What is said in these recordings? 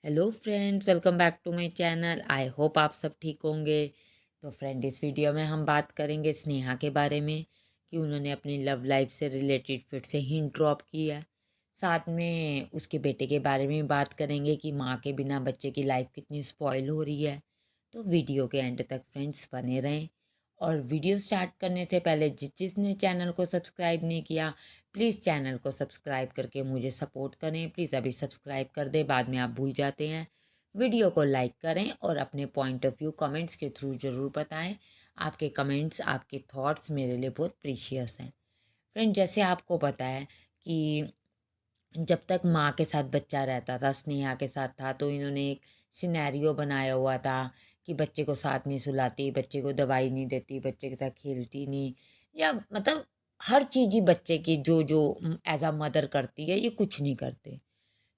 Hello friends, welcome back to my channel. I hope आप सब ठीक होंगे। तो फ्रेंड, इस वीडियो में हम बात करेंगे स्नेहा के बारे में कि उन्होंने अपनी लव लाइफ से रिलेटेड फिर से हिंट ड्रॉप किया है। साथ में उसके बेटे के बारे में बात करेंगे कि माँ के बिना बच्चे की लाइफ कितनी स्पॉइल हो रही है। तो वीडियो के एंड तक फ्रेंड्स बने रहें। और वीडियो स्टार्ट करने से पहले जिसने चैनल को सब्सक्राइब नहीं किया, प्लीज़ चैनल को सब्सक्राइब करके मुझे सपोर्ट करें। प्लीज़ अभी सब्सक्राइब कर दें, बाद में आप भूल जाते हैं। वीडियो को लाइक करें और अपने पॉइंट ऑफ व्यू कमेंट्स के थ्रू ज़रूर बताएं। आपके कमेंट्स, आपके थॉट्स मेरे लिए बहुत प्रीशियस हैं। फ्रेंड, जैसे आपको पता है कि जब तक माँ के साथ बच्चा रहता था, स्नेहा के साथ था, तो इन्होंने एक सिनेरियो बनाया हुआ था कि बच्चे को साथ नहीं सुलाती, बच्चे को दवाई नहीं देती, बच्चे के साथ खेलती नहीं, या मतलब हर चीज़ ही बच्चे की जो जो एज अ मदर करती है, ये कुछ नहीं करते।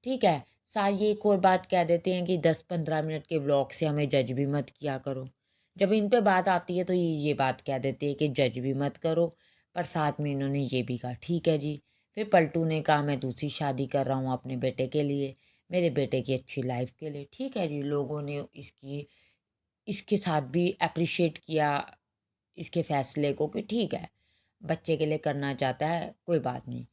ठीक है। साथ ये एक और बात कह देते हैं कि 10-15 मिनट के व्लॉग से हमें जज भी मत किया करो। जब इन पे बात आती है तो ये बात कह देते हैं कि जज भी मत करो। पर साथ में इन्होंने ये भी कहा, ठीक है जी। फिर पलटू ने कहा, मैं दूसरी शादी कर रहा हूँ अपने बेटे के लिए, मेरे बेटे की अच्छी लाइफ के लिए। ठीक है जी, लोगों ने इसके साथ भी अप्रिशिएट किया इसके फैसले को कि ठीक है, बच्चे के लिए करना चाहता है, कोई बात नहीं।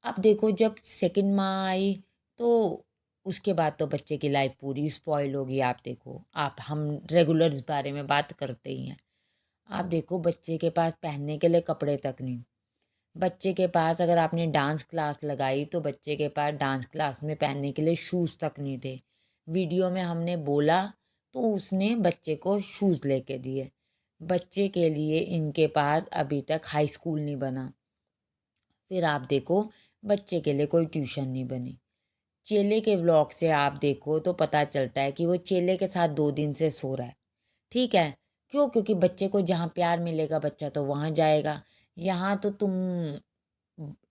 अब देखो, जब सेकंड माँ आई तो उसके बाद तो बच्चे की लाइफ पूरी स्पॉइल होगी। आप देखो, आप हम रेगुलर इस बारे में बात करते ही हैं। आप देखो, बच्चे के पास पहनने के लिए कपड़े तक नहीं। बच्चे के पास अगर आपने डांस क्लास लगाई तो बच्चे के पास डांस क्लास में पहनने के लिए शूज़ तक नहीं थे। वीडियो में हमने बोला तो उसने बच्चे को शूज़ लेके दिए। बच्चे के लिए इनके पास अभी तक हाई स्कूल नहीं बना। फिर आप देखो, बच्चे के लिए कोई ट्यूशन नहीं बनी। चेले के व्लॉग से आप देखो तो पता चलता है कि वो चेले के साथ 2 दिन से सो रहा है। ठीक है। क्यों? क्योंकि बच्चे को जहाँ प्यार मिलेगा बच्चा तो वहाँ जाएगा। यहाँ तो तुम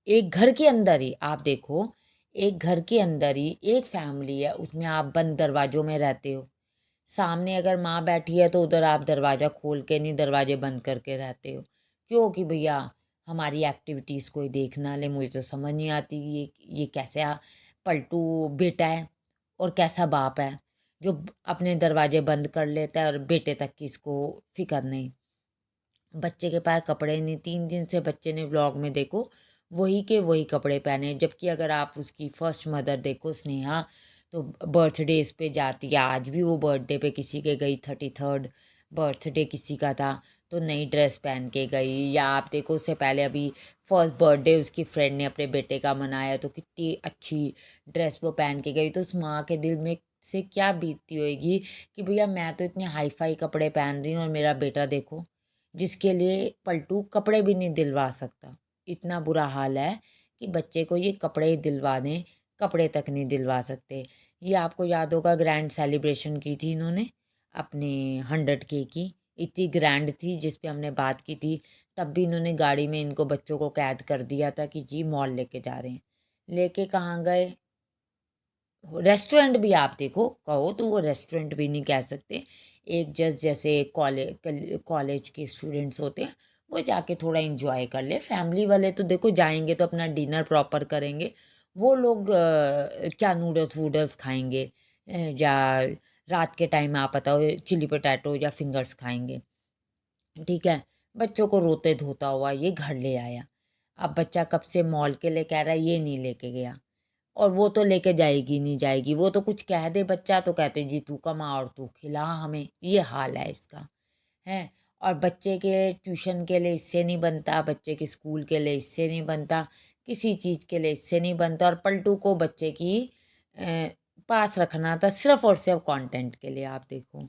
एक घर के अंदर ही आप देखो, एक घर के अंदर ही एक फैमिली है, उसमें आप बंद दरवाज़ों में रहते हो। सामने अगर माँ बैठी है तो उधर आप दरवाज़ा खोल के नहीं, दरवाजे बंद करके रहते हो। क्यों? कि भैया हमारी एक्टिविटीज़ कोई देख ना ले। मुझे तो समझ नहीं आती ये कैसा पलटू बेटा है और कैसा बाप है जो अपने दरवाजे बंद कर लेता है और बेटे तक की इसको फ़िक्र नहीं। बच्चे के पास कपड़े नहीं, 3 दिन से बच्चे ने व्लॉग में देखो वही के वही कपड़े पहने हैं। जबकि अगर आप उसकी फर्स्ट मदर देखो स्नेहा, तो बर्थडेज पे जाती है। आज भी वो बर्थडे पे किसी के गई, 33rd बर्थडे किसी का था तो नई ड्रेस पहन के गई। या आप देखो, उससे पहले अभी फर्स्ट बर्थडे उसकी फ्रेंड ने अपने बेटे का मनाया तो कितनी अच्छी ड्रेस वो पहन के गई। तो उस माँ के दिल में से क्या बीतती होगी कि भैया मैं तो इतने हाई फाई कपड़े पहन रही हूँ और मेरा बेटा देखो, जिसके लिए पलटू कपड़े भी नहीं दिलवा सकता। इतना बुरा हाल है कि बच्चे को ये कपड़े ही दिलवा दें, कपड़े तक नहीं दिलवा सकते। ये आपको याद होगा, ग्रैंड सेलिब्रेशन की थी इन्होंने अपने 100K की। इतनी ग्रैंड थी जिस पे हमने बात की थी। तब भी इन्होंने गाड़ी में इनको बच्चों को कैद कर दिया था कि जी मॉल लेके जा रहे हैं। लेके कहाँ गए? रेस्टोरेंट भी आप देखो, कहो तो वो रेस्टोरेंट भी नहीं कह सकते। एक जस्ट जैसे कॉलेज के स्टूडेंट्स होते हैं, वो जाके थोड़ा एंजॉय कर ले। फैमिली वाले तो देखो जाएंगे तो अपना डिनर प्रॉपर करेंगे। वो लोग क्या नूडल्स वूडल्स खाएंगे, या रात के टाइम आप बताओ चिली पोटैटो या फिंगर्स खाएंगे। ठीक है। बच्चों को रोते धोता हुआ ये घर ले आया। अब बच्चा कब से मॉल के लिए कह रहा है, ये नहीं लेके गया। और वो तो लेके जाएगी नहीं जाएगी, वो तो कुछ कह दे बच्चा तो कहते जी तू कमा और तू खिला हमें। ये हाल है इसका, है। और बच्चे के ट्यूशन के लिए इससे नहीं बनता, बच्चे के स्कूल के लिए इससे नहीं बनता, किसी चीज़ के लिए इससे नहीं बनता। और पलटू को बच्चे की अ, पास रखना था सिर्फ और सिर्फ कंटेंट के लिए। आप देखो,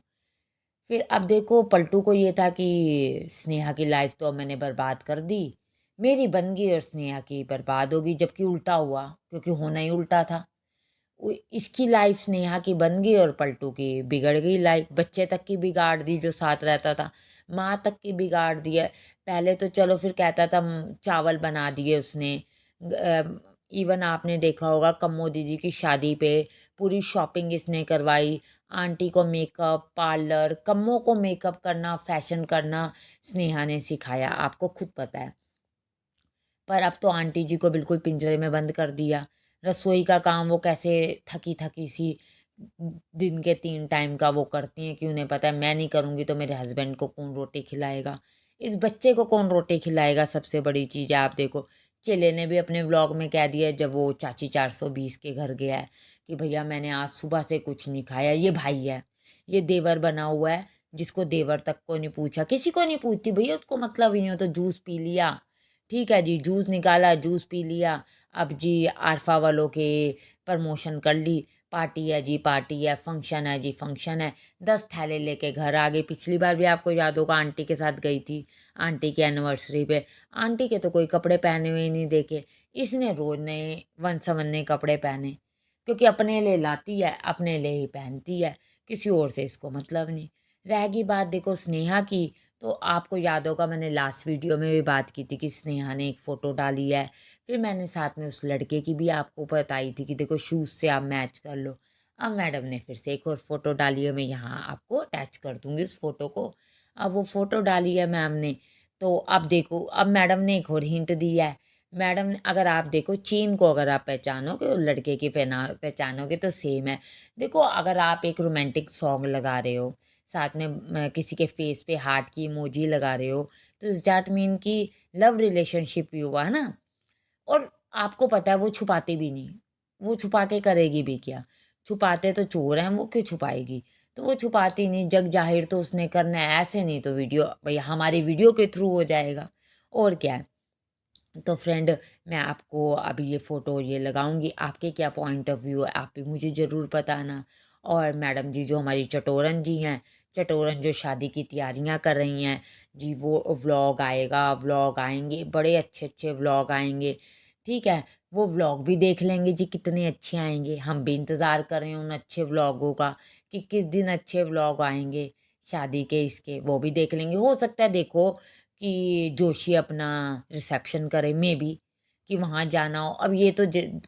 फिर अब देखो पलटू को ये था कि स्नेहा की लाइफ तो अब मैंने बर्बाद कर दी, मेरी बन गई और स्नेहा की बर्बाद होगी। जबकि उल्टा हुआ, क्योंकि होना ही उल्टा था। इसकी लाइफ स्नेहा की बन गई और पलटू की बिगड़ गई लाइफ। बच्चे तक की बिगाड़ दी जो साथ रहता था, माँ तक की बिगाड़ दी है। पहले तो चलो फिर कहता था चावल बना दिए उसने। इवन आपने देखा होगा कम्मो दीदी की शादी पे पूरी शॉपिंग इसने करवाई। आंटी को मेकअप, पार्लर, कम्मो को मेकअप करना, फैशन करना स्नेहा ने सिखाया, आपको खुद पता है। पर अब तो आंटी जी को बिल्कुल पिंजरे में बंद कर दिया। रसोई का काम वो कैसे थकी थकी सी दिन के 3 टाइम का वो करती हैं कि उन्हें पता है मैं नहीं करूँगी तो मेरे हस्बैंड को कौन रोटी खिलाएगा? इस बच्चे को कौन रोटी खिलाएगा? सबसे बड़ी चीज़ है। आप देखो, चेले ने भी अपने व्लॉग में कह दिया जब वो चाची 420 के घर गया है कि भैया मैंने आज सुबह से कुछ नहीं खाया। ये भाई है, ये देवर बना हुआ है, जिसको देवर तक को नहीं पूछा, किसी को नहीं पूछती भैया, उसको मतलब ही नहीं हो तो जूस पी लिया। ठीक है जी, जूस निकाला, जूस पी लिया। अब जी आरफा वालों के प्रमोशन कर ली, पार्टी है जी पार्टी है, फंक्शन है जी फंक्शन है, 10 थैले लेके घर आ गई। पिछली बार भी आपको याद होगा आंटी के साथ गई थी, आंटी की एनिवर्सरी पे। आंटी के तो कोई कपड़े पहने हुए ही नहीं देखे। इसने रोज़ नए वन-सवन्ने कपड़े पहने, क्योंकि अपने लिए लाती है, अपने लिए ही पहनती है, किसी और से इसको मतलब नहीं। रह गई बात देखो स्नेहा की, तो आपको याद होगा मैंने लास्ट वीडियो में भी बात की थी कि स्नेहा ने एक फ़ोटो डाली है। फिर मैंने साथ में उस लड़के की भी आपको बताई थी कि देखो शूज़ से आप मैच कर लो। अब मैडम ने फिर से एक और फ़ोटो डाली है, मैं यहाँ आपको अटैच कर दूँगी उस फ़ोटो को। अब वो फ़ोटो डाली है मैम ने, तो अब देखो अब मैडम ने एक और हिंट दिया है। मैडम ने अगर आप देखो चेन को अगर आप पहचानोगे और लड़के की पहचानोगे तो सेम है। देखो अगर आप एक रोमांटिक सॉन्ग लगा रहे हो, साथ में किसी के फेस पे हार्ट की इमोजी लगा रहे हो, तो इज़ दैट मीन कि लव रिलेशनशिप ही हुआ, है ना? और आपको पता है वो छुपाती भी नहीं, वो छुपा के करेगी भी क्या? छुपाते तो चोर हैं, वो क्यों छुपाएगी? तो वो छुपाती नहीं, जग ज़ाहिर तो उसने करना है, ऐसे नहीं तो वीडियो भई हमारी वीडियो के थ्रू हो जाएगा, और क्या है। तो फ्रेंड मैं आपको अभी ये फ़ोटो ये लगाऊँगी, आपके क्या पॉइंट ऑफ व्यू है, आप भी मुझे ज़रूर बताना। और मैडम जी जो हमारी चटोरन जी हैं, चटोरन जो शादी की तैयारियाँ कर रही हैं, जी वो व्लॉग आएगा, व्लॉग आएँगे, बड़े अच्छे-अच्छे व्लॉग आएँगे, ठीक है? वो व्लॉग भी देख लेंगे जी कितने अच्छे आएँगे, हम भी इंतज़ार कर रहे हैं उन अच्छे व्लॉगों का कि किस दिन अच्छे व्लॉग आएँगे, शादी के इसके, वो भी देख लेंगे। हो सकता है देखो कि जोशी अपना रिसेप्शन करे मेबी, कि वहाँ जाना हो। अब ये तो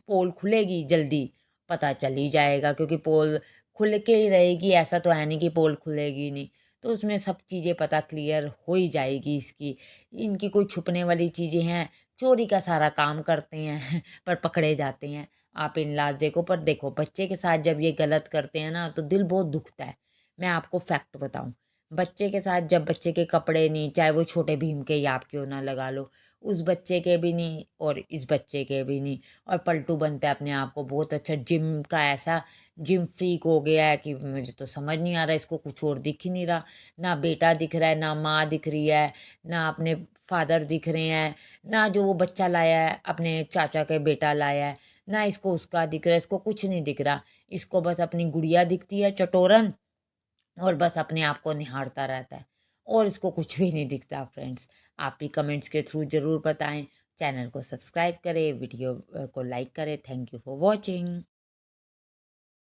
पोल खुलेगी जल्दी, पता चल ही जाएगा क्योंकि पोल खुल के ही रहेगी, ऐसा तो है नहीं कि पोल खुलेगी नहीं। तो उसमें सब चीज़ें पता क्लियर हो ही जाएगी इसकी। इनकी कोई छुपने वाली चीज़ें हैं, चोरी का सारा काम करते हैं पर पकड़े जाते हैं। आप इन-लॉज़ देखो, पर देखो बच्चे के साथ जब ये गलत करते हैं ना तो दिल बहुत दुखता है। मैं आपको फैक्ट बताऊँ, बच्चे के साथ जब बच्चे के कपड़े नहीं, चाहे वो छोटे भीम के ही आप क्यों ना लगा लो, उस बच्चे के भी नहीं और इस बच्चे के भी नहीं। और पलटू बनता है अपने आप को बहुत अच्छा, जिम का ऐसा जिम फ्रीक हो गया है कि मुझे तो समझ नहीं आ रहा, इसको कुछ और दिख ही नहीं रहा। ना बेटा दिख रहा है, ना माँ दिख रही है, ना अपने फादर दिख रहे हैं, ना जो वो बच्चा लाया है अपने चाचा के बेटा लाया है, ना इसको उसका दिख रहा है, इसको कुछ नहीं दिख रहा। इसको बस अपनी गुड़िया दिखती है चटोरन, और बस अपने आप को निहारता रहता है, और इसको कुछ भी नहीं दिखता फ्रेंड्स। आप भी कमेंट्स के थ्रू ज़रूर बताएं। चैनल को सब्सक्राइब करें, वीडियो को लाइक करें। Thank you for watching.